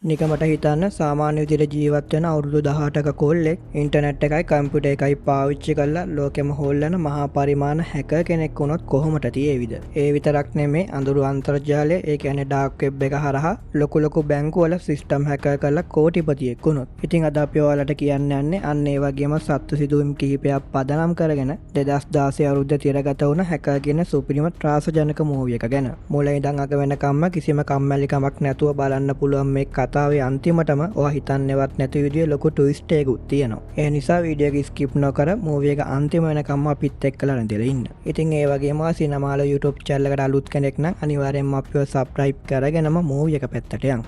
නිකමට හිතන්න සාමාන්‍ය විදිහට ජීවත් වෙන අවුරුදු 18ක කොල්ලෙක් ඉන්ටර්නෙට් එකයි කම්පියුටර් එකයි පාවිච්චි කරලා ලෝකෙම හොල්ලන මහා පරිමාණ හැකර් කෙනෙක් වුණොත් කොහොමද තියෙවිද? ඒ විතරක් නෙමේ අඳුරු අන්තර්ජාලය ඒ කියන්නේ ඩාර්ක් වෙබ් එක හරහා ලොකු බැංකු වල සිස්ටම් හැකර් කරලා කෝටිපතියෙක් වුණොත්. ඉතින් අද අපි ඔයාලට කියන්න යන්නේ අන්න ඒ වගේම සත්‍ය සිදුවීම් කිහිපයක් පදනම් කරගෙන 2016 අවුරුද්දේ තිරගත වුණ හැකර් කියන සුපිරිම ත්‍රාසජනක මූවි එක ගැන. මුලින් ඉඳන් අග වෙනකම්ම කිසිම කම්මැලිකමක් නැතුව බලන්න පුළුවන් මේ කතාවේ අන්තිමටම ඔයා හිතන්නේවත් නැති විදිහේ ලොකු ට්විස්ට් එකකුත් තියෙනවා. ඒ නිසා වීඩියෝ එක ස්කිප් නොකර මූවි එක අන්තිම වෙනකම්ම අපිත් එක්කලා රැඳිලා ඉන්න. ඉතින් ඒ වගේම සිනමාල YouTube channel එකට අලුත් කෙනෙක් නම් අනිවාර්යෙන්ම අපිව subscribe කරගෙනම මූවි එක පැත්තට යන්න.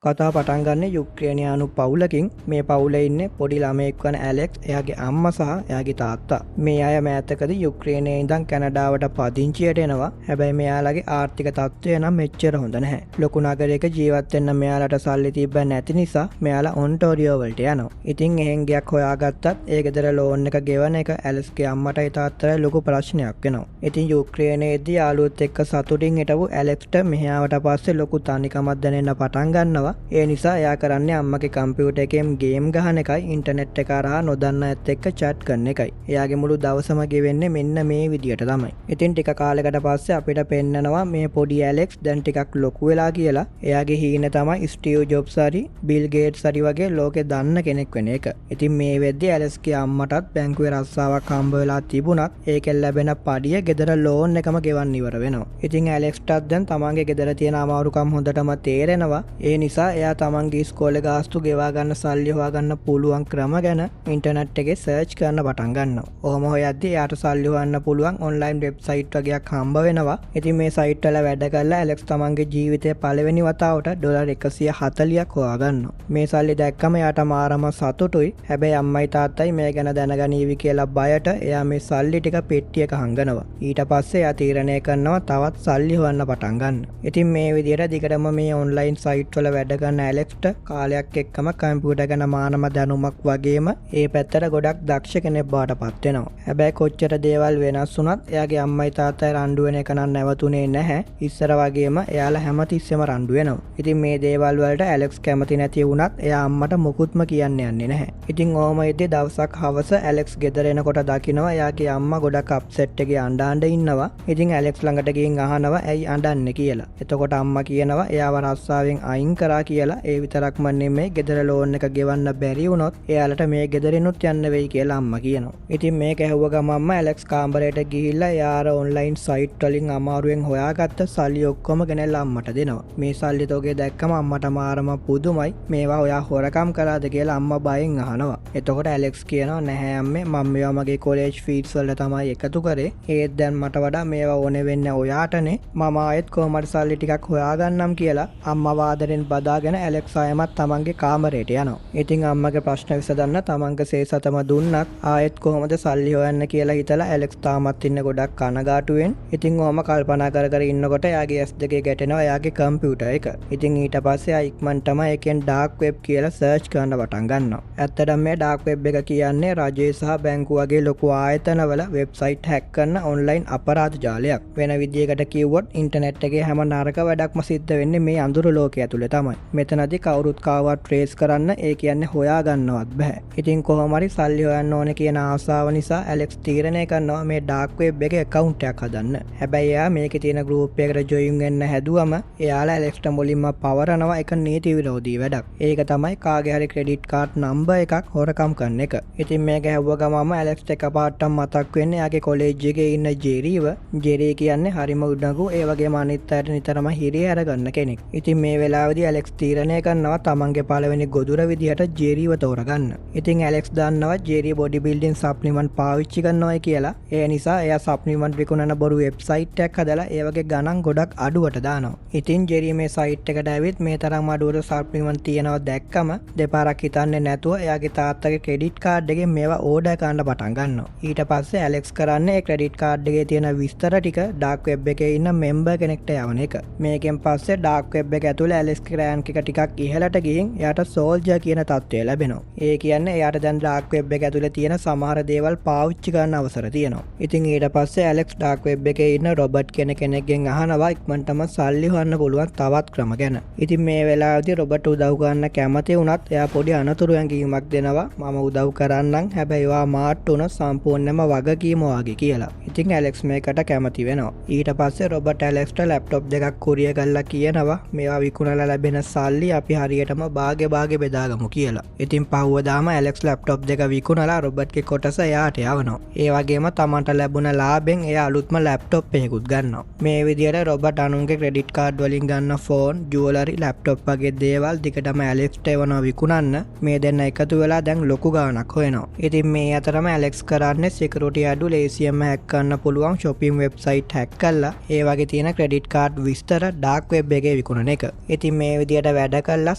කතාව පටන් ගන්න යුක්‍රේනියානු පවුලකින්. මේ පවුලේ ඉන්නේ පොඩි ළමයෙක් වන ඇලෙක්ස්, එයාගේ අම්මා සහ එයාගේ තාත්තා. මේ අය මෑතකදී යුක්‍රේනයේ ඉඳන් කැනඩාවට පදිංචියට එනවා. හැබැයි මෙයාලගේ ආර්ථික තත්ත්වය නම් මෙච්චර හොඳ නැහැ. ලොකු නගරයක ජීවත් වෙන්න මෙයාලට සල්ලි තිබ්බ නැති නිසා මෙයාලා ඔන්ටාරියෝ වලට යනවා. ඉතින් එහෙන් ගයක් හොයාගත්තත් ඒ ගෙදර ලෝන් එක ගෙවන එක ඇලෙක්ස්ගේ අම්මටයි තාත්තටයි ලොකු ප්‍රශ්නයක් වෙනවා. ඉතින් යුක්‍රේනයේදී යාළුවොත් එක්ක සතුටින් හිටපු ඇලෙක්ස්ට මෙහාවට පස්සේ ලොකු තනිකමක් දැනෙන්න පටන් ගන්නවා. ඒ නිසා එයා කරන්නේ අම්මගේ කම්පියුටර් එකෙන් ගේම් ගහන එකයි ඉන්ටර්නෙට් එක හරහා නොදන්න අයත් එක්ක chat කරන එකයි. එයාගේ මුළු දවසම ගෙවෙන්නේ මෙන්න මේ විදියට තමයි. ඉතින් ටික කාලයකට පස්සේ අපිට පෙන්නනවා මේ පොඩි ඇලෙක්ස් දැන් ටිකක් ලොකු වෙලා කියලා. එයාගේ හීන තමයි ස්ටීව් ජොබ්ස් හරි බිල් ගේට්ස් හරි වගේ ලෝකේ දන්න කෙනෙක් වෙන එක. ඉතින් මේ වෙද්දී ඇලෙක්ස්ගේ අම්මටත් බැංකුවේ රස්සාවක් හම්බ වෙලා තිබුණත් ඒකෙන් ලැබෙන පඩිය ගෙදර ලෝන් එකම ගෙවන්න ඉවර වෙනවා. ඉතින් ඇලෙක්ස්ටත් දැන් තමන්ගේ ගෙදර තියෙන අමාරුකම් හොඳටම තේරෙනවා. ඒ නිසා එයා තමන්ගේ ඉස්කෝලේ ගාස්තු ගෙවා ගන්න සල්ලි හොයාගන්න පුළුවන් ක්‍රම ගැන ඉන්ටර්නෙට් එකේ සර්ච් කරන්න පටන් ගන්නවා. ඔහොම හොයද්දී එයාට සල්ලි හොයන්න පුළුවන් ඔන්ලයින් වෙබ්සයිට් වගේක් හම්බ වෙනවා. ඉතින් මේ සයිට් වල වැඩ කරලා ඇලෙක්ස් තමන්ගේ ජීවිතේ පළවෙනි වතාවට ඩොලර් 140ක් හොයාගන්නවා. මේ සල්ලි දැක්කම එයාට මාරම සතුටුයි. හැබැයි අම්මයි තාත්තයි මේ ගැන දැනගනීවි කියලා බයට එයා මේ සල්ලි ටික පෙට්ටියක හංගනවා. ඊට පස්සේ එයා තීරණය කරනවා තවත් සල්ලි හොයන්න පටන් ගන්න. ඉතින් මේ විදිහට දිගටම මේ ඔන්ලයින් සයිට් වල වැඩ කරන ඇලෙක්ස්ට කාලයක් එක්කම කම්පියුටර් ගැන මානම දැනුමක් වගේම ඒ පැත්තට ගොඩක් දක්ෂ කෙනෙක් බවට පත් වෙනවා. හැබැයි කොච්චර දේවල් වෙනස් වුණත් එයාගේ අම්මයි තාත්තයි රණ්ඩු වෙන එක නම් නැවතුනේ නැහැ. ඉස්සර වගේම එයාලා හැමතිස්සෙම රණ්ඩු වෙනවා. ඉතින් මේ දේවල් වලට ඇලෙක්ස් කැමති නැති වුණත් එයා අම්මට මුකුත්ම කියන්න යන්නේ නැහැ. ඉතින් ඕම ඉදී දවසක් හවස ඇලෙක්ස් ගෙදර එනකොට දකිනවා එයාගේ අම්මා ගොඩක් අප්සෙට් එකේ අඬ ඉන්නවා. ඉතින් ඇලෙක්ස් ළඟට ගිහින් අහනවා ඇයි අඬන්නේ කියලා. එතකොට අම්මා කියනවා එයාව රස්සාවෙන් අයින් කරා කියලා. ඒ විතරක්ම නෙමෙයි ගෙදර ලෝන් එක ගෙවන්න බැරි වුණොත් එයාලට මේ ගෙදරිනුත් යන්න වෙයි කියලා අම්මා කියනවා. ඉතින් මේක ඇහුව ගමන්ම ඇලෙක්ස් කාමරයට ගිහිල්ලා එයාර ඔන්ලයින් සයිට් වලින් අමාරුවෙන් හොයාගත්ත සල්ලි ඔක්කොම ගෙනල්ලා අම්මට දෙනවා. මේ සල්ලි තෝගේ දැක්කම අම්මට මාරම පුදුමයි. මේවා ඔයා හොරකම් කරාද කියලා අම්මා බයෙන් අහනවා. එතකොට ඇලෙක්ස් කියනවා නැහැ අම්මේ මම මේවා මගේ කොලෙජ් ෆීස් වලට තමයි එකතු කරේ. ඒත් දැන් මට වඩා මේවා ඕනේ වෙන්නේ ඔයාටනේ. මම ආයෙත් කොහමද සල්ලි ටිකක් හොයාගන්නම් කියලා අම්මා වාදරෙන් බදාගෙන ඇලෙක්ස් ආයමත් තමන්ගේ කාමරයට යනවා. ඉතින් අම්මගේ ප්‍රශ්න විසඳන්න තමන්ගේ සේසතම දුන්නත් ආයෙත් කොහොමද සල්ලි හොයන්න කියලා හිතලා ඇලෙක්ස් තාමත් ඉන්නේ ගොඩක් කනගාටුවෙන්. ඉතින් ඔහම කල්පනා කර ඉන්නකොට එයාගේ S2 ගැටෙනවා එයාගේ කම්පියුටර් එක. ඉතින් ඊට පස්සේ ආ ඉක්මනටම ඒකෙන් ඩාර්ක් වෙබ් කියලා සර්ච් කරන්න පටන් ගන්නවා. ඇත්තටම මේ ඩාර්ක් වෙබ් එක කියන්නේ රජයේ සහ බැංකු වගේ ලොකු ආයතනවල වෙබ්සයිට් හැක් කරන ඔන්ලයින් අපරාධ ජාලයක්. වෙන විදියකට කිව්වොත් ඉන්ටර්නෙට් එකේ හැම නරක වැඩක්ම සිද්ධ වෙන්නේ මේ අඳුරු ලෝකයේ ඇතුලේ තමයි. මෙතනදී කවුරුත් කාවත් ට්‍රේස් කරන්න ඒ කියන්නේ හොයා ගන්නවත් බෑ. ඉතින් කොහොම හරි සල්ලි හොයන්න ඕනේ කියන ආසාව නිසා ඇලෙක්ස් තීරණය කරනවා මේ ඩාර්ක් වෙබ් එකේ account එකක් හදන්න. හැබැයි එයා මේකේ තියෙන group එකකට join වෙන්න හැදුවම එයාලා ඇලෙක්ස්ට මුලින්ම පවරනවා එක නීති විරෝධී වැඩක්. ඒක තමයි කාගේ හරි credit card number එකක් හොරකම් කරන එක. ඉතින් මේක හැවුව ගමම ඇලෙක්ස්ට එකපාරටම මතක් වෙන්නේ එයාගේ කොලෙජ් එකේ ඉන්න ජෙරීව. ජෙරී කියන්නේ හරිම උඩඟු ඒ වගේම අනිත් අයට නිතරම හිරිය අරගන්න කෙනෙක්. ඉතින් මේ වෙලාවේදී ඇලෙක්ස් තීරණය කරනවා තමන්ගේ පළවෙනි ගොදුර විදිහට ජෙරීව තෝරගන්න. ඉතින් ඇලෙක්ස් දන්නවා ජෙරී බොඩි බිල්ඩින් සප්ලිමන්ට් පාවිච්චි කරනවායි කියලා. ඒ නිසා එයා සප්ලිමන්ට් විකුණන බොරු වෙබ්සයිට් එකක් හදලා ඒ වගේ ගණන් ගොඩක් අඩුවට දානවා. ඉතින් ජෙරී මේ සයිට් එකට ඇවිත් මේ තරම් අඩුවට සප්ලිමන්ට් තියනවා දැක්කම දෙපාරක් හිතන්නේ නැතුව එයාගේ තාත්තගේ ක්‍රෙඩිට් කාඩ් එකෙන් මේවා ඕඩර් කරන්න පටන් ගන්නවා. ඊට පස්සේ ඇලෙක්ස් කරන්නේ ඒ ක්‍රෙඩිට් කාඩ් එකේ තියෙන විස්තර ටික ඩාර්ක් වෙබ් එකේ ඉන්න මෙම්බර් කෙනෙක්ට යවන එක. මේකෙන් පස්සේ ඩාර්ක් වෙබ් එක ඇතුලේ ඇලෙක්ස්ගේ රෑන්ක් එක ටිකක් ඉහළට ගිහින් එයාට සෝල්ජර් කියන තත්ත්වය ලැබෙනවා. ඒ කියන්නේ එයාට දැන් ඩාර්ක් වෙබ් එක ඇතුලේ තියෙන සමහර දේවල් පාවිච්චි කරන්න අවසර තියෙනවා. ඉතින් ඊට පස්සේ ඇලෙක්ස් ඩාර්ක් වෙබ් එකේ ඉන්න රොබර්ට් කෙනෙක්ගෙන් අහනවා ඉක්මනටම සල්ලි හොයන්න පුළුවන් තවත් ක්‍රම ගැන. ඉතින් මේ වෙලාවේදී රොබර්ට් උදව් ගන්න කැමති වුණත් එයා පොඩි අනතුරු ඇඟීමක් දෙනවා. මම උදව් කරන්නම් හැබැයි ඒවා මාට්ටු උන සම්පූර්ණයෙන්ම වගකීම වාගේ කියලා. ඉතින් ඇලෙක්ස් මේකට කැමති වෙනවා. ඊට පස්සේ රොබර්ට් ඇලෙක්ස්ට ලැප්ටොප් දෙකක් කුරිය කරලා කියනවා මේවා විකුණලා ලැබෙන සල්ලි අපි හරියටම භාගේ බෙදාගමු කියලා. ඉතින් පහුවදාම ඇලෙක්ස් ලැප්ටොප් දෙක විකුණලා රොබර්ට්ගේ කොටස එයාට යවනවා. ඒ වගේම තමන්ට ලැබුණ ලාභෙන් එයා අලුත්ම ලැප්ටොප් එකකුත් ගන්නවා. මේ විදිහට රොබර්ට් අනුන්ගේ ක්‍රෙඩිට් කාඩ් වලින් ගන්න ෆෝන්, ජුවලරි, ලැප්ටොප් වගේ දේවල් දිගටම ඇලෙක්ස්ට එවනවා විකුණන්න. මේ දෙන්න එකතු වෙලා දැන් ලොකු ගාණක් හොයනවා. ඉතින් මේ අතරම ඇලෙක්ස් කරන්නේ සිකියුරිටි අඩු ලේසියෙන්ම හැක් කරන්න පුළුවන් shopping website හැක් කරලා ඒ වගේ තියෙන ක්‍රෙඩිට් කාඩ් විස්තර ඩාර්ක් වෙබ් එකේ විකුණන එක. ඉතින් මේ විදිහට වැඩ කළා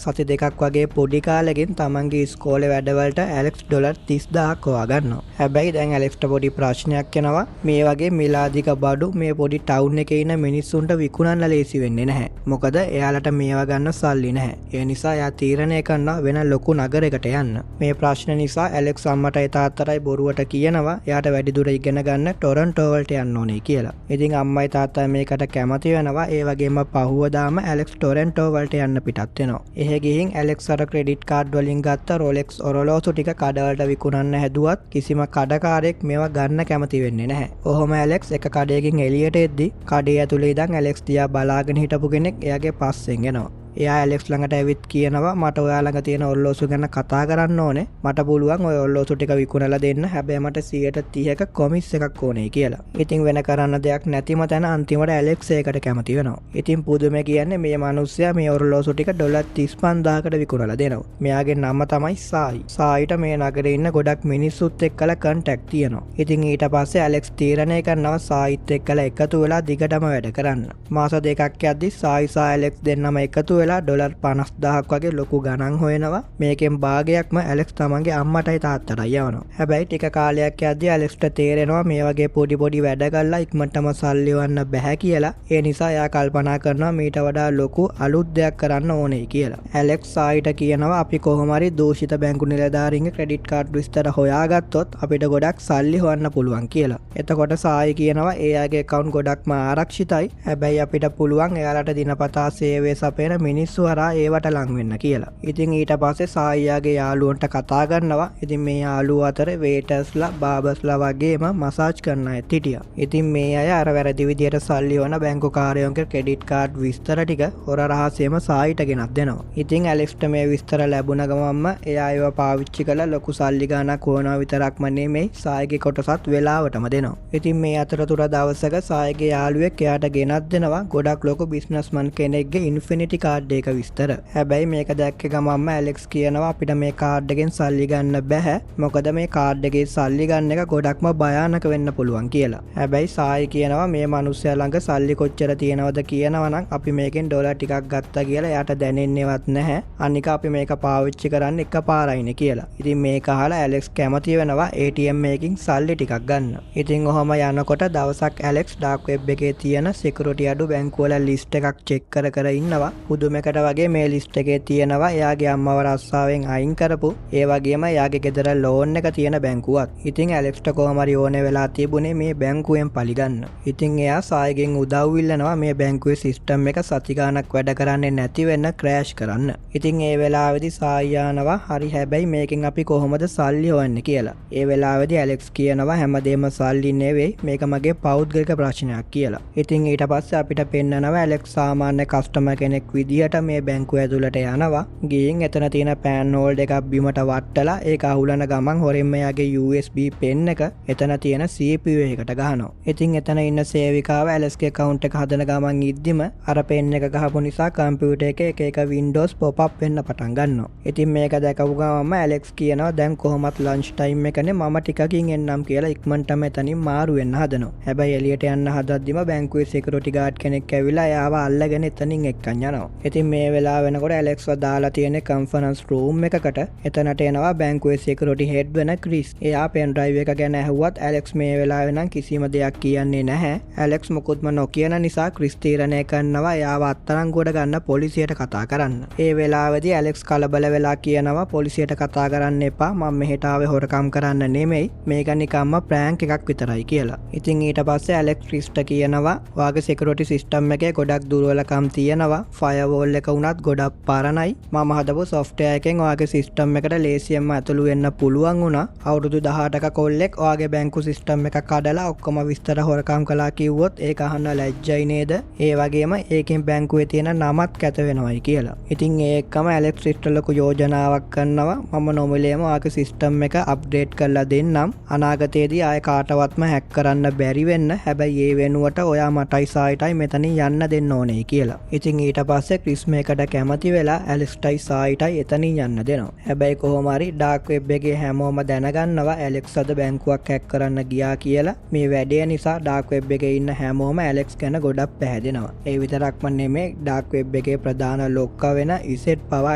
සති දෙකක් වගේ පොඩි කාලෙකින් තමන්ගේ ඉස්කෝලේ වැඩවලට ඇලෙක්ස් ඩොලර් 30000ක් හොයා ගන්නවා. හැබැයි දැන් ඇලෙක්ස්ට පොඩි ප්‍රශ්නයක් එනවා. මේ වගේ මිලාදික බඩු මේ පොඩි ටවුන් එකේ ඉන්න මිනිස්සුන්ට විකුණන්න ලේසි වෙන්නේ නැහැ. මොකද එයාලට මේවා ගන්න සල්ලි නැහැ. ඒ නිසා එයා තීරණය කරනවා වෙන ලොකු නගරයකට යන්න. මේ ප්‍රශ්න නිසා ඇලෙක්ස් අම්මටයි තාත්තටයි බොරුවට කියනවා එයාට වැඩිදුර ඉගෙන ගන්න ටොරන්ටෝ වලට යන්න ඕනේ කියලා. ඉතින් අම්මයි තාත්තයි මේකට කැමති වෙනවා. ඒ වගේම පහුවදාම ඇලෙක්ස් ටොරන්ටෝ වලට යන්න පිටත් වෙනවා. එහෙ ගිහින් ඇලෙක්ස් අර ක්‍රෙඩිට් කාඩ් වලින් ගත්ත රොලෙක්ස් ඔරලෝසු ටික කඩවලට විකුණන්න හැදුවත් කිසිම කඩකාරයෙක් මේවා ගන්න කැමති වෙන්නේ නැහැ. ඔහොම ඇලෙක්ස් එක කඩයකින් එළියට එද්දි කඩේ ඇතුලේ ඉඳන් ඇලෙක්ස් දිහා බලාගෙන හිටපු කෙනෙක් එයාගේ පස්සෙන් එනවා. එයා ඇලෙක්ස් ළඟට ඇවිත් කියනවා මට ඔයා ළඟ තියෙන ඔරලෝසු ගැන කතා කරන්න ඕනේ. මට පුළුවන් ඔය ඔරලෝසු ටික විකුණලා දෙන්න. හැබැයි මට 130ක කොමිස් එකක් ඕනේ කියලා. ඉතින් වෙන කරන්න දෙයක් නැතිම තැන අන්තිමට ඇලෙක්ස් ඒකට කැමති වෙනවා. ඉතින් පුදුමේ කියන්නේ මේ මිනිස්සයා මේ ඔරලෝසු ටික ඩොලර් 35000කට විකුණලා දෙනවා. මෙයාගේ නම තමයි සායි. සායිට මේ නගරේ ඉන්න ගොඩක් මිනිස්සුත් එක්කලා කන්ටැක්ට් තියෙනවා. ඉතින් ඊට පස්සේ ඇලෙක්ස් තීරණය කරනවා සායිත් එක්කලා එකතු වෙලා දිගටම වැඩ කරන්න. මාස දෙකක් යද්දි සායි සහ ඇලෙක්ස් දෙන්නම එකතු වෙලා ඩොලර් 50000ක් වගේ ලොකු ගණන් හොයනවා. මේකෙන් භාගයක්ම ඇලෙක්ස් තමන්ගේ අම්මටයි තාත්තටයි යවනවා. හැබැයි ටික කාලයක් යද්දී ඇලෙක්ස්ට තේරෙනවා මේ වගේ පොඩි වැඩ කරලා ඉක්මනටම සල්ලි වන්න බෑ කියලා. ඒ නිසා එයා කල්පනා කරනවා මීට වඩා ලොකු අලුත් දෙයක් කරන්න ඕනේ කියලා. ඇලෙක්ස් සායිට කියනවා අපි කොහොම හරි දූෂිත බැංකු නිලධාරීන්ගේ ක්‍රෙඩිට් කාඩ් විස්තර හොයාගත්තොත් අපිට ගොඩක් සල්ලි හොයන්න පුළුවන් කියලා. එතකොට සායි කියනවා එයාගේ account ගොඩක්ම ආරක්ෂිතයි. හැබැයි අපිට පුළුවන් එයාලට දිනපතා සේවය සපයන මිනිස්සු හරහා ඒවට ලං වෙන්න කියලා. ඉතින් ඊට පස්සේ සායියාගේ යාළුවන්ට කතා කරනවා. ඉතින් මේ යාළුවෝ අතර වේටර්ස්ලා, බාබර්ස්ලා වගේම මසාජ් කරන අයත් හිටියා. ඉතින් මේ අය අර වැරදි විදියට සල්ලි වන බැංකු කාර්යයන්ගේ ක්‍රෙඩිට් කාඩ් විස්තර ටික හොර රහසෙම සායිට ගෙනත් දෙනවා. ඉතින් ඇලෙක්ස්ට මේ විස්තර ලැබුණ ගමන්ම එයා ඒවා පාවිච්චි කරලා ලොකු සල්ලි ගාණක් හොයනවා විතරක්ම නෙමෙයි සායිගේ කොටසත් වෙලාවටම දෙනවා. ඉතින් මේ අතරතුර දවසක සායිගේ යාළුවෙක් එයාට ගෙනත් දෙනවා ගොඩක් ලොකු බිස්නස්මන් කෙනෙක්ගේ ඉන්ෆිනිටි කාඩ් එක විස්තර. හැබැයි මේක දැක්ක ගමන්ම ඇලෙක්ස් කියනවා අපිට මේ කාඩ් එකෙන් සල්ලි ගන්න බෑ. මොකද මේ කාඩ් එකේ සල්ලි ගන්න එක ගොඩක්ම භයානක වෙන්න පුළුවන් කියලා. හැබැයි සායි කියනවා මේ මිනිස්සයා ළඟ සල්ලි කොච්චර තියෙනවද කියනවා නම් අපි මේකෙන් ඩොලර් ටිකක් ගත්තා කියලා එයාට දැනෙන්නේවත් නැහැ. අනික අපි මේක පාවිච්චි කරන්න එකපාරයිනේ කියලා. ඉතින් මේක අහලා ඇලෙක්ස් කැමති වෙනවා ATM එකකින් සල්ලි ටිකක් ගන්න. ඉතින් ඔහම යනකොට දවසක් ඇලෙක්ස් ඩාර්ක් වෙබ් එකේ තියෙන සිකියුරිටි අඩු බැංකු වල ලිස්ට් එකක් චෙක් කර ඉන්නවා. පුදුමයකට වගේ මේ ලිස්ට් එකේ තියෙනවා එයාගේ අම්මව රස්සාවෙන් අයින් කරපු ඒ වගේම එයාගේ ගෙදර ලෝන් එක තියෙන බැංකුවක්. ඉතින් ඇලෙක්ස්ට කොහොම හරි ඕනේ වෙලා තිබුණේ මේ බැංකුවෙන් පලි ගන්න. ඉතින් එයා සායිගෙන් උදව් ඉල්ලනවා මේ බැංකුවේ සිස්ටම් එක සති ගාණක් වැඩ කරන්නේ නැති වෙන්න ක්‍රෑෂ් කරන්න. ඉතින් ඒ වෙලාවේදී සායි යනවා හරි හැබැයි මේකෙන් අපි කොහොමද සල්ලි හොයන්නේ කියලා. ඒ වෙලාවේදී ඇලෙක්ස් කියනවා හැමදේම සල්ලි නෙවෙයි මේක මගේ පෞද්ගලික ප්‍රශ්නයක් කියලා. ඉතින් ඊට පස්සේ අපිට පෙන්නනවා ඇලෙක්ස් සාමාන්‍ය කස්ටමර් කෙනෙක් විදිහට මේ බැංකුව ඇතුළට යනවා. ගිහින් එතන තියෙන පෑන් හෝල්ඩ් එකක් බිමට වට්ටලා ඒක අහුලන ගමන් හොරෙන්ම එයාගේ USB පෙන් එක එතන තියෙන CPU එකකට ගහනවා. ඉතින් එතන ඉන්න සේවිකාව ඇලෙක්ස්ගේ account එක හදන ගමන් ඉද්දිම අර පෙන් එක ගහපු නිසා කම්පියුටර් එකේ එක Windows pop up වෙන්න පටන් ගන්නවා. ඉතින් මේක දැකපු ගමන්ම ඇලෙක්ස් කියනවා දැන් කොහොමත් ලන්ච් ටයිම් එකනේ මම ටිකකින් එන්නම් කියලා ඉක්මනටම එතනින් මාරු වෙන්න හදනවා. හැබැයි එළියට යන්න හදද්දිම බැංකුවේ සිකියුරිටි ගාඩ් කෙනෙක් ඇවිල්ලා එයාව අල්ලගෙන එතනින් එක්කන් යනවා. ඉතින් මේ වෙලාව වෙනකොට ඇලෙක්ස්ව දාලා තියෙන කන්ෆරන්ස් රූම් එකකට. එතනට එනවා බැංකුවේ සිකියුරිටි හෙඩ් වෙන ක්‍රිස්. එයා පෙන් ඩ්‍රයිව් එක ගැන ඇහුවත් ඇලෙක්ස් මේ වෙලාවේ නම් කිසිම දෙයක් කියන්නේ නැහැ. ඇලෙක්ස් මොකුත්ම නොකියන නිසා ක්‍රිස් තීරණය කරනවා එයාව අත්අඩංගුවට ගන්න පොලිසියට කතා කරන්න. ඒ වෙලාවේදී ඇලෙක්ස් කලබල වෙලා කියනවා පොලිසියට කතා කරන්න එපා, මම මෙහෙට ආවේ හොරකම් කරන්න නෙමෙයි, මේක නිකම්ම ප්‍රෑන්ක් එකක් විතරයි කියලා. ඉතින් ඊට පස්සේ ඇලෙක්ස් ක්‍රිස්ට කියනවා ඔයාගේ සිකියුරිටි සිස්ටම් එකේ ගොඩක් දුර්වලකම් තියෙනවා, ෆයර්වෝල් එක උනත් ගොඩක් පරණයි, මම හදපු සොෆ්ට්වෙයාර් එකෙන් ඔයාගේ සිස්ටම් එකට ලේසියෙන්ම ඇතුළු වෙන්න පුළුවන් වුණා. අවුරුදු 18ක කොල්ලෙක් ඔයාගේ බැංකු සිස්ටම් එක කඩලා ඔක්කොම විස්තර හොරකම් කළා කිව්වොත් ඒක අහන්න ලැජ්ජයි නේද? ඒ වගේම ඒකෙන් බැංකුවේ තියෙන නමත් කැත වෙනවයි කියලා. ඉතින් ඒකම ඇලෙක්ස් ක්‍රිස්ට ලොකු යෝජනාවක් කරනවා, මම නොමිලේම ඔයාගේ සිස්ටම් එක අප්ඩේට් කරලා දෙන්නම්, අනාගතයේදී ආයෙ කාටවත්ම හැක් කරන්න බැරි වෙන්න, හැබැයි ඒ වෙනුවට ඔයා මටයි සායිටයි මෙතනින් යන්න දෙන්න ඕනේ කියලා. ඉතින් ඊට පස්සේ ක්‍රිස් මේකට කැමති වෙලා ඇලෙක්ස්ටයි සායිටයි එතනින් යන්න දෙනවා. හැබැයි කොහොම හරි ඩාර්ක් වෙබ් එකේ හැමෝම දැනගන්නවා ඇලෙක්ස් අද බැංකුවක් හැක් කරන්න ගියා කියලා. මේ වැඩේ නිසා ඩාර්ක් වෙබ් එකේ ඉන්න හැමෝම ඇලෙක්ස් ගැන ගොඩක් පැහැදෙනවා. ඒ විතරක්ම නෙමෙයි ඩාර්ක් වෙබ් එකේ ප්‍රධාන ලොක්කා වෙන ඉසෙට් පවා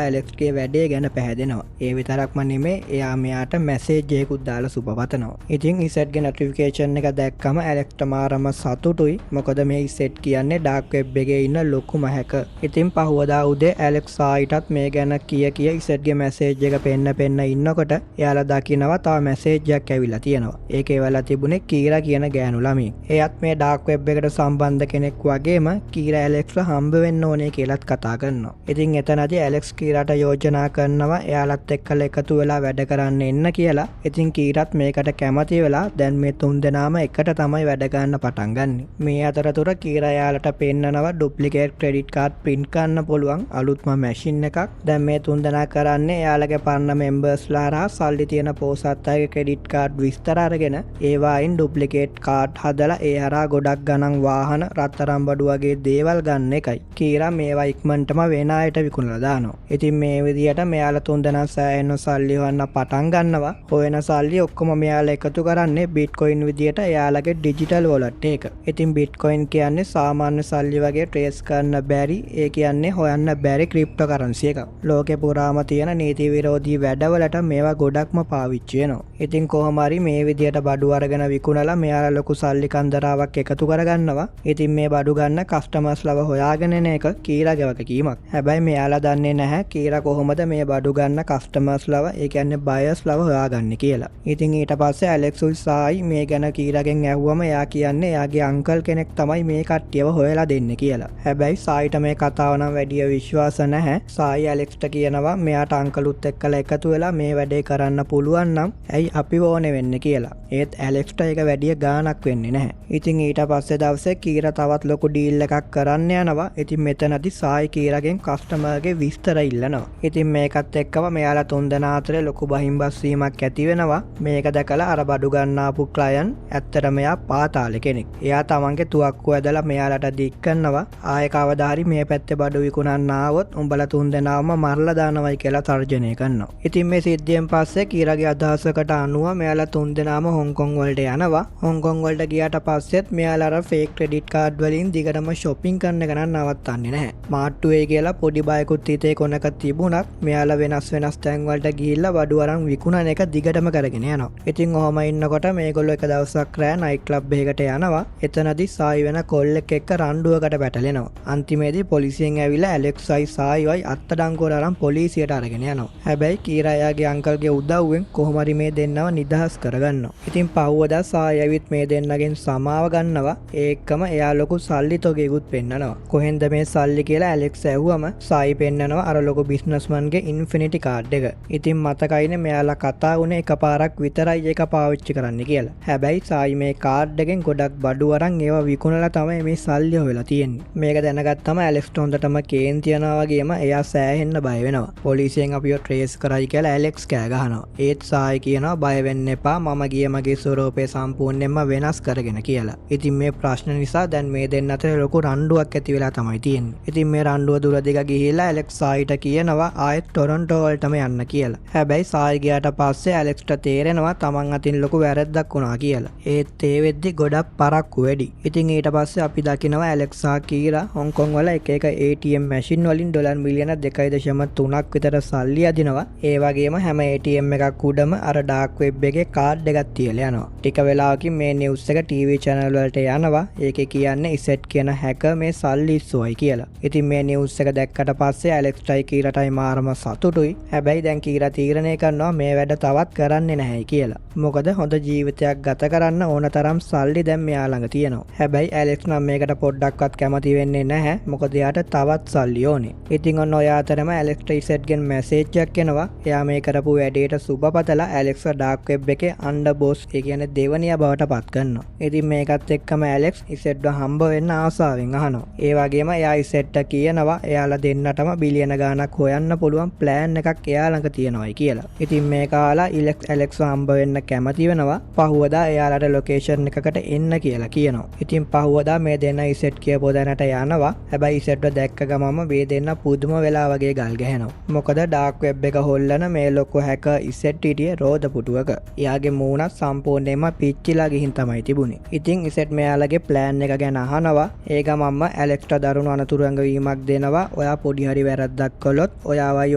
ඇලෙක්ස්ගේ වැඩේ ගැන පැහැදෙනවා. ඒ විතරක්ම නෙමෙයි එයා මෙයාට මැසේජ් එකකුත් දාලා සුබපතනවා. ඉතින් ඉසෙට්ගේ නොටිෆිකේෂන් එක දැක්කම ඇලෙක්ස්ට මාරම සතුටුයි. මොකද මේ ඉසෙට් කියන්නේ ඩාර්ක් වෙබ් එකේ ඉන්න ලොකුම හැකර්. ඉතින් පහුවදා උදේ ඇලෙක්ස් සායිටත් මේ ගැන කිය ඉසෙට්ගේ මැසේජ් එක පෙන්න ඉන්නකොට එයාලා දකිනවා තව මැසේජ් එකක් ඇවිල්ලා තියෙනවා. ඒකේ වෙලා තිබුණේ කීරා කියන ගෑනු ළමයි. එයාත් මේ ඩාර්ක් වෙබ් එකට සම්බන්ධ කෙනෙක් වගේම කීරා ඇලෙක්ස්ව හම්බ වෙන්න ඕනේ කියලාත් කතා කරනවා. ඉතින් එතනදී ඇලෙක්ස් කීරාට යෝජනා කරනවා එයාලත් එක්කලා එකතු වෙලා වැඩ කරන්න එන්න කියලා. ඉතින් කීරාත් මේකට කැමති වෙලා දැන් මේ තුන් දෙනාම එකට තමයි වැඩ ගන්න පටන් ගන්නෙ. මේ අතරතුර කීරා එයාලට පෙන්නනවා ඩුප්ලිකේට් ක්‍රෙඩිට් කාඩ් print කරන්න පුළුවන් අලුත්ම මැෂින් එකක්. දැන් මේ තුන් දෙනා කරන්නේ එයාලගේ පරණ මෙම්බර්ස්ලා රා සල්ලි තියෙන පොසත් අයගේ ක්‍රෙඩිට් කාඩ් විස්තර අරගෙන ඒවායින් ඩුප්ලිකේට් කාඩ් හදලා ඒ හරහා ගොඩක් ගණන් වාහන රත්තරන් බඩු වගේ දේවල් ගන්න එකයි. කීරා මේවා ඉක්මනටම වෙන අයට විකුණලා දානවා. ඉතින් මේ විදියට මෙයාලා තුන්දෙනා සෑහෙන සල්ලි හොයන්න පටන් ගන්නවා. හොයන සල්ලි ඔක්කොම මෙයාලා එකතු කරන්නේ බිට්කොයින් විදියට එයාලගේ ඩිජිටල් වොලට් එක. ඉතින් බිට්කොයින් කියන්නේ සාමාන්‍ය සල්ලි වගේ ට්‍රේස් කරන්න බැරි, ඒ කියන්නේ හොයන්න බැරි ක්‍රිප්ටෝ කරන්සි එකක්. ලෝකේ පුරාම තියෙන නීති විරෝධී වැඩවලට මේවා ගොඩක්ම පාවිච්චි වෙනවා. ඉතින් කොහොම හරි මේ විදියට බඩු අරගෙන විකුණලා මෙයාලා ලොකු සල්ලි කන්දරාවක් එකතු කරගන්නවා. ඉතින් මේ බඩු ගන්න කස්ටමර්ස්ලව හොයාගෙන එන එක කීරාගේ වගකීමක්. හැබැයි මෙයාලා දන්නේ නැහැ කීරා කොහොමද මේ බඩු ගන්න කස්ටමර්ස්ලව, ඒ කියන්නේ බයර්ස්ලව හොයාගන්නේ කියලා. ඉතින් ඊට පස්සේ ඇලෙක්ස් සායි මේ ගැන කීරාගෙන් ඇහුවම එයා කියන්නේ එයාගේ අංකල් කෙනෙක් තමයි මේ කට්ටියව හොයලා දෙන්නේ කියලා. හැබැයි සායිට මේ කතාව නම් වැඩි විශ්වාස නැහැ. සායි ඇලෙක්ස්ට කියනවා මෙයාට අංකලුත් එක්කලා එකතු වෙලා මේ වැඩේ කරන්න පුළුවන් නම් ඇයි අපි ඕනේ වෙන්නේ කියලා. ඒත් ඇලෙක්ස්ට ඒක වැඩි ගාණක් වෙන්නේ නැහැ. ඉතින් ඊට පස්සේ දවසේ කීරා තවත් ලොකු ඩීල් එකක් කරන්න යනවා. ඉතින් මෙතනදී සායි කීරාගෙන් කස්ටමර්ගේ විස්තර ඉල්ලනවා. ඉතින් මේකත් එක්කම මෙයාලා තුන්දෙනා අතරේ ලොකු බහිම්බස් වීමක් ඇති වෙනවා. මේක දැකලා අර බඩු ගන්න ආපු ක්ලයන්ට් ඇත්තටම මෙයා පාතාලේ කෙනෙක්. එයා තමන්ගේ තුවක්කුව ඇදලා මෙයාලට දික් කරනවා. ආයෙ කවදා හරි මේ පැත්තේ බඩු විකුණන්න ආවොත් උඹලා තුන්දෙනාම මරලා දානවයි කියලා තර්ජනය කරනවා. ඉතින් මේ සිද්ධියෙන් පස්සේ කීරාගේ අදහසකට අනුව මෙයාලා තුන්දෙනාම හොංකොං වලට යනවා. හොංකොං වලට ගියාට පස්සෙත් මෙයාලා අර ෆේක් ක්‍රෙඩිට් කාඩ් වලින් දිගටම shopping කරන්න ගණන් නවත්තන්නේ නැහැ. මාට්ටුවේ කියලා පොඩි බයකුත් හිතේ කොනක තිබුණත් මෙයාලා වෙනස් තැන් වලට ගිහිල්ලා බඩු අරන් විකුණන එක දිගටම කරගෙන යනවා. ඉතින් ඔහම ඉන්නකොට මේගොල්ලෝ එක දවසක් රෑ නයිට් ක්ලබ් එකකට යනවා. එතනදී සායි වෙන කොල්ලෙක් එක්ක රණ්ඩුවකට පැටලෙනවා. අන්තිමේදී පොලිසියෙන් ඇවිල්ලා ඇලෙක්ස්යි සායිවයි අත්අඩංගුවට අරන් පොලිසියට අරගෙන යනවා. හැබැයි කීරා එයාගේ අංකල්ගේ උදව්වෙන් කොහොම හරි මේ දෙන්නව නිදහස් කරගන්නවා. ඉතින් පහුවදා සායි ඇවිත් මේ දෙන්නගෙන් සමාව ගන්නවා. ඒකම එයා ලොකු සල්ලි තොගයකුත් පෙන්නනවා. කොහෙන්ද මේ සල්ලි කියලා ඇලෙක්ස් ඇහුවම සායි පෙන්නනවා අර ලොකු බිස්නස්මන්ගේ ඉන්ෆිනිටි කාඩ් එක. ඉතින් මතකයිනේ මෙයාලා කතා වුණේ එකපාරක් විතරයි ඒක පාවිච්චි කරන්න කියලා. හැබැයි සායි මේ කාඩ් එකෙන් ගොඩක් බඩු අරන් ඒවා විකුණලා තමයි මේ සල්ලි හොයලා තියෙන්නේ. මේක දැනගත්තම ඇලෙක්ස් හොඳටම කේන්ති යනවා වගේම එයා සෑහෙන්න බය වෙනවා. පොලිසියෙන් අපිව ට්‍රේස් කරයි කියලා ඇලෙක්ස් කෑ ගහනවා. ඒත් සායි කියනවා බය වෙන්න එපා, මම ගිය මගේ ස්වරූපය සම්පූර්ණයෙන්ම වෙනස් කරගෙන කියලා. ඉතින් මේ ප්‍රශ්න නිසා දැන් මේ දෙන්න අතර ලොකු රණ්ඩුවක් ඇති වෙලා තමයි තියෙන්නේ. ඉතින් මේ රණ්ඩුව දුර දිග ගිහිල්ලා ඇලෙක්ස් සායිට කියනවා ආයෙත් ටොරන්ටෝ වලටම යන්න කියලා. හැබැයි සායි ගියාට පස්සේ ඇලෙක්ස්ට තේරෙනවා තමන් අතින් ලොකු වැරද්දක් වුණා කියලා. ඒත් ඒ වෙද්දි ගොඩක් පරක්කු වැඩි. ඉතින් ඊට පස්සේ අපි දකිනවා ඇලෙක්ස් සහ කීරා හොංකොං වල එක ATM මැෂින් වලින් ඩොලර් මිලියන 2.3ක් විතර සල්ලි අදිනවා. ඒ වගේම හැම ATM එකක් උඩම අර ඩාර්ක් වෙබ් එකේ කාඩ් එකක් තියලා යනවා. ටික වෙලාවකින් මේ නිවුස් එක TV channel වලට යනවා. ඒකේ කියන්නේ ඉසෙට් කියන හැකර් මේ සල්ලි ඉස්සුවයි කියලා. ඉතින් මේ නිවුස් එක දැක්කට පස්සේ ඇලෙක්ස්ටයි කීරටයි මාරම සතුටුයි. හැබැයි දැන් කීරා තීරණය කරනවා මේ වැඩ තවත් කරන්නේ නැහැ කියලා. මොකද හොඳ ජීවිතයක් ගත කරන්න ඕන තරම් සල්ලි දැන් මෙයා ළඟ තියෙනවා. හැබැයි ඇලෙක්ස් නම් මේකට පොඩ්ඩක්වත් කැමති වෙන්නේ නැහැ. මොකද එයාට තවත් සල්ලි ඕනේ. ඉතින් ඔන්න ඔය අතරම ඇලෙක්ස්ට ඉසෙට්ගෙන් මැසේජ් එකක් එනවා. එයා මේ කරපු වැඩේට සුබපතලා ඇලෙක්ස්ව ඩාර්ක් වෙබ් එකේ අන්ඩර් බොස් ඒ කියන්නේ දෙවනියා බවට පත් කරනවා. ඉතින් මේකත් එක්කම ඇලෙක්ස් ඉසෙට්ව හම්බ වෙන්න ආසාවෙන් අහනවා. ඒ වගේම එයා ඉසෙට්ට කියනවා එයාලා දෙන්නටම බිලියන ගාණක් හොයන්න පුළුවන් ප්ලෑන් එකක් එයා ළඟ තියෙනවායි කියලා. ඉතින් මේක අහලා ඇලෙක්ස්ව හම්බ වෙන්න කැමති වෙනවා. පහුවදා එයාලට ලොකේෂන් එකකට එන්න කියලා කියනවා. ඉතින් පහුවදා මේ දෙන්න ඉසෙට් කියපු දැනට යනවා. හැබැයි ඉසෙට්ව දැක්ක ගමම මේ දෙන්න පුදුම වෙලා වගේ ගල් ගහනවා. මොකද ඩාර්ක් වෙබ් එක හොල්ලන මේ ලොකු හැකර් ඉසෙට් හිටියේ රෝද පුටුවක. එයාගේ මූණත් සම්පූර්ණයෙන්ම පිච්චිලා ගිහින් තමයි තිබුණේ. ඉතින් ඉසෙට් මෙයාලගේ ප්ලෑන් එක ගැන අහනවා. ඒ ගමම්ම ඇලෙක්ස්ට දරුණු අනතුරු ඇඟවීමක් දෙනවා. ඔයා පොඩි හරි වැරද්දක් කළොත් ඔයාවයි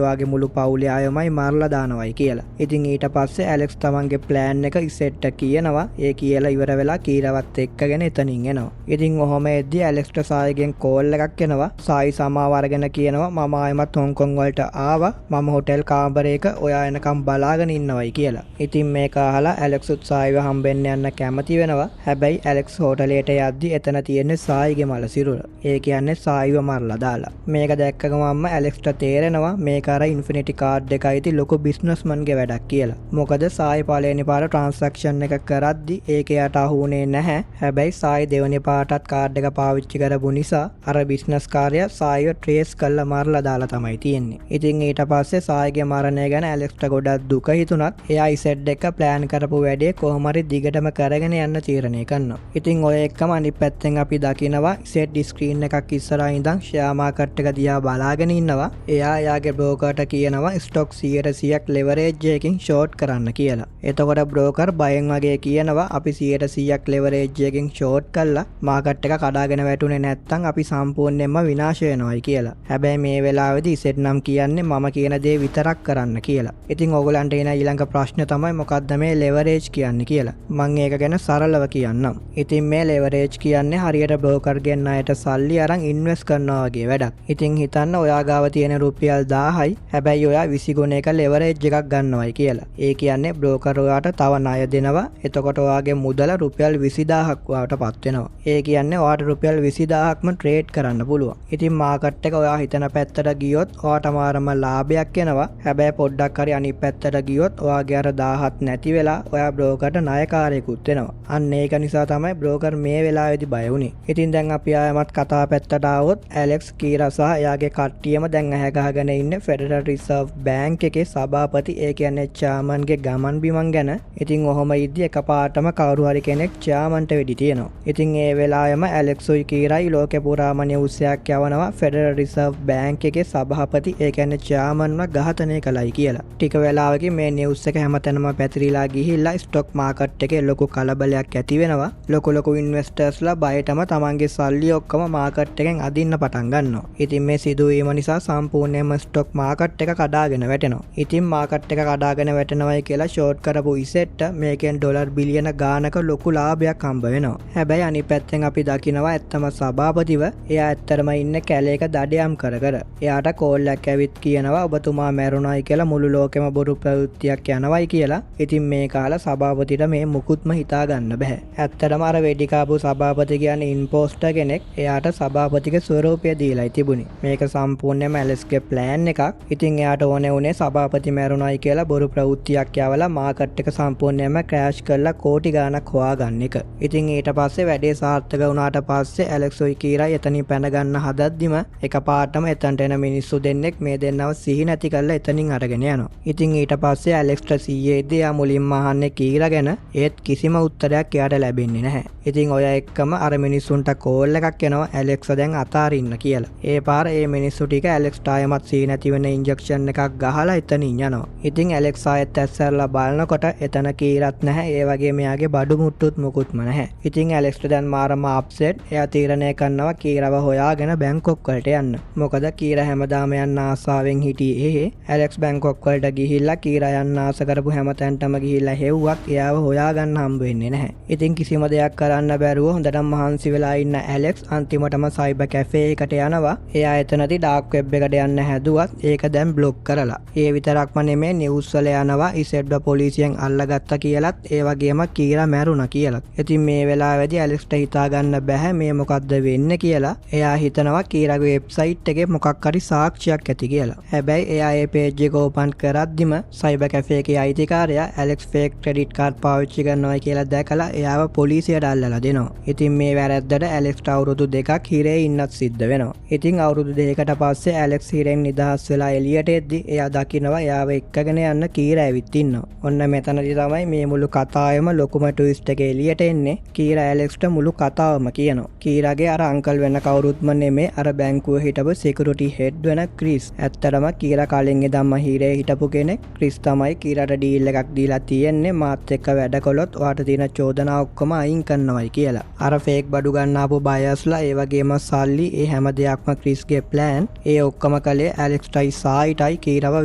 ඔයාගේ මුළු පවුලේ අයමයි මරලා දානවයි කියලා. ඉතින් ඊට පස්සේ ඇලෙක්ස් තමන්ගේ ප්ලෑන් එක ඉසෙට්ට කියනවා. ඒ කියලා ඉවර වෙලා කීරවත් එක්කගෙන එතනින් එනවා. ඉතින් ඔහොම එද්දි ඇලෙක්ස්ට සායිගෙන් කෝල් එකක් එනවා. සායි සමාව අරගෙන කියනවා මම ආයෙමත් හොංකොං වලට ආවා. මම හොටෙල් කාමරයක ඔයා එනකම් බලාගෙන ඉන්නවයි කියලා. ඉතින් මේක අහලා ඇලෙක්ස්ත් සායිව හම්බෙන්න යන්න කැමති වෙනවා. හැබැයි ඇලෙක්ස් හෝටලයට යද්දි එතන තියෙන්නේ සායිගේ මල සිරුර. ඒ කියන්නේ සායිව මරලා දාලා. මේක දැක්ක ගමන්ම ඇලෙක්ස්ට තේරෙනවා මේක අර ඉන්ෆිනිටි කාඩ් එකයි ලොකු බිස්නස්මන්ගේ වැඩක් කියලා. මොකද සායි පළවෙනි පාර ට්‍රාන්සැක්ෂන් එක කරද්දි ඒක යට අහුුනේ නැහැ. හැබැයි සායි දෙවෙනි පාරටත් කාඩ් එක පාවිච්චි කරපු නිසා අර බිස්නස් කාර්යය සායිව ට්‍රේස් කරලා මරලා දාලා තමයි තියෙන්නේ. ඉතින් ඊට පස්සේ සායිගේ මරණය ගැන ඇලෙක්ස්ට ගොඩක් දුක හිතුණත් එයා ඉසෙට් එක ප්ලෑන් කරපු වැඩේ කොහොම හරි දිගටම කරගෙන යන්න තීරණය කරනවා. ඉතින් ඔය එක්කම අනිත් පැත්තෙන් අපි දකිනවා ඉසෙට් ස්ක්‍රීන් එකක් ඉස්සරහා ඉඳන් ෂෙයා මාකට් එක දිහා බලාගෙන ඉන්නවා. එයා එයාගේ බ්‍රෝකර්ට කියනවා ස්ටොක් 100%ක් ලෙවරේජ් එකකින් ෂෝට් කරන්න කියලා. එතකොට බ්‍රෝකර් බයෙන් වගේ කියනවා අපි 100%ක් ලෙවරේජ් එකකින් ෂෝට් කළා මාකට් එක කඩාගෙන වැටුනේ නැත්නම් අපි සම්පූර්ණයෙන්ම විනාශ වෙනවයි කියලා. හැබැයි මේ වෙලාවේදී ඉසෙට් නම් කියන්නේ මම කියන දේ විතරක් කරන්න කියලා. ඉතින් ඕගොල්ලන්ට එන ඊළඟ ප්‍රශ්න තමයි මොකක්ද මේ ලෙවරේජ් කියන්නේ කියලා. මම ඒක ගැන සරලව කියන්නම්. ඉතින් මේ ලෙවරේජ් කියන්නේ හරියට බ්‍රෝකර්ගෙන් අයට සල්ලි අරන් ඉන්වෙස්ට් කරනවා වගේ වැඩක්. ඉතින් හිතන්න ඔයා ගාව තියෙන රුපියල් 1000යි. හැබැයි ඔයා 20 ගුණ එක ලෙවරේජ් එකක් ගන්නවයි කියලා. ඒ කියන්නේ බ්‍රෝකර් ඔයාට තව ණය දෙනවා. එතකොට ඔයාගේ මුදල රුපියල් 20000ක් ඔයාට පත් වෙනවා. ඒ කියන්නේ ඔයාට රුපියල් 20000ක්ම ට්‍රේඩ් කරන්න පුළුවන්. ඉතින් මාකට් එක ඔයා හිතන පැත්තට ගියොත් ඔයාට මාරම ලාභයක් එනවා. හැබැයි පොඩ්ඩක් හරි අනිත් පැත්තට ගියොත් ඔයාගේ අර 1000ත් නැති වෙලා ඔයා බ්‍රෝකර්ට ණයකාරයෙකුත් වෙනවා. අන්න ඒක නිසා තමයි බ්‍රෝකර් මේ වෙලාවේදී බය වුනේ. ඉතින් දැන් අපි ආයමත් කතා පැත්තට ආවොත් ඇලෙක්ස් කීරා සහ එයාගේ කට්ටියම දැන් ඇහැ ගහගෙන ඉන්නේ ෆෙඩරල් රිසර්ව් බැංක් එකේ සභාපති ඒ කියන්නේ චාමන්ගේ ගමන් බිමන් ගැන. ඉතින් ඔහොම ඉද්දි එකපාරටම කවුරු හරි කෙනෙක් චාමන්ට වෙඩි තියනවා. ඉතින් ඒ වෙලාවෙම ඇලෙක්සුයි කීරායි ලෝකේ පුරාම නිවුස් එකක් යවනවා ෆෙඩරල් රිසර්ව් බැංක් එකේ සභාපති ඒ කියන්නේ චාමන්ව ඝාතනය කළයි කියලා. ටික වෙලාවකින් මේ නිවුස් එක හැමතැනම පැතිරිලා ගිහිල්ලා ස්ටොක් මාකට් එකේ ලොකු කලබලයක් ඇති වෙනවා. ලොකු ඉන්වෙස්ටර්ස්ලා බයටම තමන්ගේ සල්ලි ඔක්කොම මාකට් එකෙන් අදින්න පටන් ගන්නවා. ඉතින් මේ සිදුවීම නිසා සම්පූර්ණයෙන්ම ස්ටොක් මාකට් එක කඩාගෙන වැටෙනවා. ඉතින් මාකට් එක කඩාගෙන වැටෙනවයි කියලා ෂෝට් කරපු ඉසෙට්ට මේකෙන් ඩොලර් බිලියන ගානක ලොකු ලාභයක් හම්බ වෙනවා. හැබැයි අනිත් පැත්තෙන් අපි දකිනවා ඇත්තම සභාපතිව එයා ඇත්තටම ඉන්නේ කැලේක දඩයම් කර. එයාට කෝල් එකක් ඇවිත් කියනවා ඔබතුමා මැරුණයි කියලා මුළු ලෝකෙම බොරු ප්‍රවෘත්තියක් යනවයි කියලා. ඉතින් මේ කාලා සභාපතිට මේ මුකුත්ම හිතා ගන්න බෑ. ඇත්තටම අර වෙඩි කාපු සභාපති කියන්නේ ඉම්පෝස්ටර් කෙනෙක්. එයාට සභාපතිගේ ස්වරූපය දීලායි තිබුණේ. මේක සම්පූර්ණයෙන්ම ඇලෙක්ස්ගේ ප්ලෑන් එකක්. ඉතින් එයාට ඕනේ උනේ සභාපති මැරුණයි කියලා බොරු ප්‍රවෘත්තියක් යවලා මාකට් එක සම්පූර්ණයෙන්ම ක්‍රෑෂ් කරලා කෝටි ගාණක් හොයාගන්න එක. ඉතින් ඊට පස්සේ වැඩේ සාර්ථක වුණාට පස්සේ ඇලෙක්සොයි කීරයි එතනින් පැන ගන්න හදද්දිම එකපාරටම එතනට එන මිනිස්සු දෙන්නෙක් මේ දෙන්නව සිහි නැති කරලා එතනින් අරගෙන යනවා. ඉතින් ඊට පස්සේ ඇලෙක්ස්ට සීයේදී එයා මුලින්ම අහන්නේ කීරා ගැන. ඒත් කිසිම උත්තරයක් එයාට ලැබෙන්නේ නැහැ. ඉතින් ඔය එක්කම අර මිනිස්සුන්ට කෝල් එකක් එනවා ඇලෙක්ස් දැන් අතාරින්න කියලා. ඒ පාර ඒ මිනිස්සු ටික ඇලෙක්ස්ට ආයමත් සිහි නැති වෙන ඉන්ජෙක්ෂන් එකක් ගහලා එතනින් යනවා. ඉතින් ඇලෙක්ස් ආයෙත් ඇස්සරලා බලනකොට එතන කීරත් නැහැ. ඒ වගේ මෙයාගේ බඩු මුට්ටුත් මුකුත්ම නැහැ. ඉතින් ඇලෙක්ස්ට දැන් මාරම අප්සෙට්. එයා තීරණය කරනවා කීරව හොයාගෙන බැංකුවට බැංකොක් වලට යන්න. මොකද කීරා හැමදාම යන්න ආසාවෙන් හිටියේ ඇලෙක්ස් බැංකොක් වලට ගිහිල්ලා කීරා යන්න ආස කරපු හැමතැනටම ගිහිල්ලා හෙව්වත් එයාව හොයාගන්න හම්බ වෙන්නේ නැහැ. ඉතින් කිසිම දෙයක් කරන්න බැරුව හොඳටම මහන්සි වෙලා ඉන්න ඇලෙක්ස් අන්තිමටම සයිබර් කැෆේ එකට යනවා. එයා එතනදී ඩාර්ක් වෙබ් එකට යන්න හැදුවත් ඒක දැන් බ්ලොක් කරලා. ඒ විතරක්ම නෙමෙයි නිවුස් වල යනවා ඉසෙඩ්ව පොලිසියෙන් අල්ලගත්තා කියලත් ඒ වගේම කීරා මැරුණා කියලත්. ඉතින් මේ වෙලාවේදී ඇලෙක්ස්ට හිතා ගන්න බැහැ මේ මොකද්ද වෙන්නේ කියලා. එයා හිතනවා කීරාගේ වෙබ්සයිට් එකේ මොකක් හරි සාක්ෂියක් ඇති කියලා. හැබැයි එයා ඒ පේජ් එක ඕපන් කරද්දිම සයිබර් කැෆේ එකේ අයිතිකාරයා ඇලෙක්ස් ෆේක් ක්‍රෙඩිට් කාඩ් පාවිච්චි කරනවා කියලා දැකලා එයාව පොලිසියට අල්ලලා දෙනවා. ඉතින් මේ වැරද්දට ඇලෙක්ස්ට අවුරුදු 2ක් හිරේ ඉන්නත් සිද්ධ වෙනවා. ඉතින් අවුරුදු 2කට පස්සේ ඇලෙක්ස් හිරෙන් නිදහස් වෙලා එළියට එද්දි එයා දකිනවා එයාව එක්කගෙන යන්න කීරා ඇවිත් ඉන්නවා. ඔන්න මෙතනදී තමයි මේ මුළු කතාවෙම ලොකුම ට්විස්ට් එක එළියට එන්නේ. කීරා ඇලෙක්ස්ට මුළු කතාවම කියනවා. කීරාගේ අර අංකල් වෙන කවුරුත්ම නෙමෙයි අර බැංකුවේ හිටපු සිකියුරිටි හෙඩ් වෙන ක්‍රිස්. ඇත්තටම කීරා කලින් ඉඳන්ම හිරේ හිටපු කෙනෙක්. ක්‍රිස් තමයි කීරාට ඩීල් එකක් දීලා තියෙන්නේ මාත් එක්ක වැඩ කළොත් ඔයාට තියෙන චෝදනා ඔක්කොම අයින් කරනවයි කියලා. අර ෆේක් බඩු ගන්න ආපු බයස්ලා ඒ වගේම සල්ලි ඒ හැම දෙයක්ම ක්‍රිස්ගේ ප්ලෑන්. ඒ ඔක්කොම කලේ ඇලෙක්ස්ටයි සායිටයි කීරාව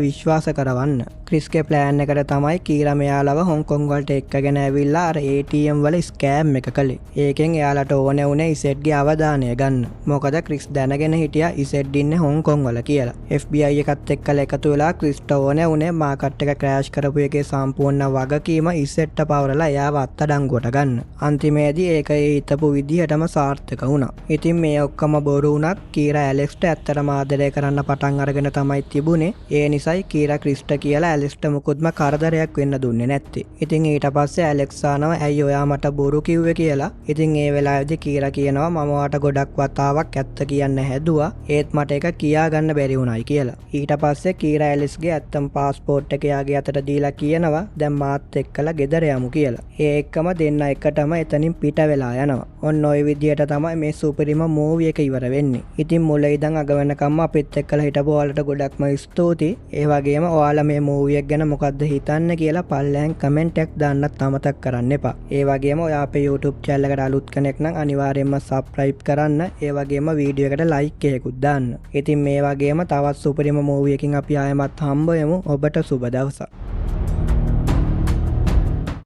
විශ්වාස කරවන්න. ක්‍රිස්ගේ ප්ලෑන් එකට තමයි කීරා මෙයාලව හොංකොං වලට එක්කගෙන ඇවිල්ලා අර ATM වල ස්කෑම් එක කළේ. ඒකෙන් එයාලට ඕනේ උනේ ඉසෙඩ්ගේ අවධානය ගන්න. මොකද ක්‍රිස් දැනගෙන හිටියා ඉසෙඩ් ඉන්නේ හොංකොං වල කියලා. FBI එකත් එක්කලා එකතු වෙලා ක්‍රිස්ට ඕනේ උනේ මාකට් එක ක්‍රෑෂ් කරපු එකේ සම්පූර්ණ වගකීම ඉසෙඩ්ට පවරලා එයාව අත්අඩංගුවට ගන්න. අන්තිමේදී ඒක ඒ හිතපු විදිහටම සාර්ථක වුණා. ඉතින් මේ ඔක්කොම බොරු වුණත් කීරා ඇලෙක්ස්ට ඇත්තටම ආදරය කරන්න පටන් අරගෙන තමයි තිබුණේ. ඒ නිසායි කීරා ක්‍රිස්ට කියලා ඇලෙක්ස්ට මුකුත්ම කරදරයක් වෙන්න දුන්නේ නැත්තේ. ඉතින් ඊට පස්සේ ඇලෙක්ස් ආනව ඇයි ඔයා මට බොරු කිව්වේ කියලා. ඉතින් ඒ වෙලාවේදී කීරා කියනවා මම ඔයාට ගොඩක් වතාවක් ඇත්ත කියන්න හැදුවා. ඒත් මට ඒක කියා ගන්න බැරි වුණයි කියලා. ඊට පස්සේ කීරා ඇලෙක්ස්ගේ ඇත්තම පාස්පෝර්ට් එක එයාගේ අතට දීලා කියනවා දැන් මාත් එක්කලා ගෙදර යමු කියලා. ඒ එක්කම දෙන්න එකටම එතනින් පිට වෙලා යනවා. ඔන්න ඔය විදිහට තමයි මේ සුපිරිම මූවි එක ඉවර වෙන්නේ. ඉතින් මුල ඉඳන් අග වෙනකම්ම අපිත් එක්කලා හිටපු ඔයාලට ගොඩක්ම ස්තුතියි. ඒ වගේම ඔයාලා මේ මූවි එක ගැන මොකද්ද හිතන්නේ කියලා පල්ලෙන් කමෙන්ට් එකක් දාන්නත් අමතක කරන්න එපා. ඒ වගේම ඔයා අපේ YouTube channel එකට අලුත් කෙනෙක් නම් අනිවාර්යයෙන්ම subscribe කරන්න. ඒ වගේම වීඩියෝ එකට like එකකුත් දාන්න. ඉතින් මේ වගේම තවත් සුපිරිම මූවි එකකින් අපි ආයෙමත් හම්බ වෙමු. ඔබට සුබ දවසක්.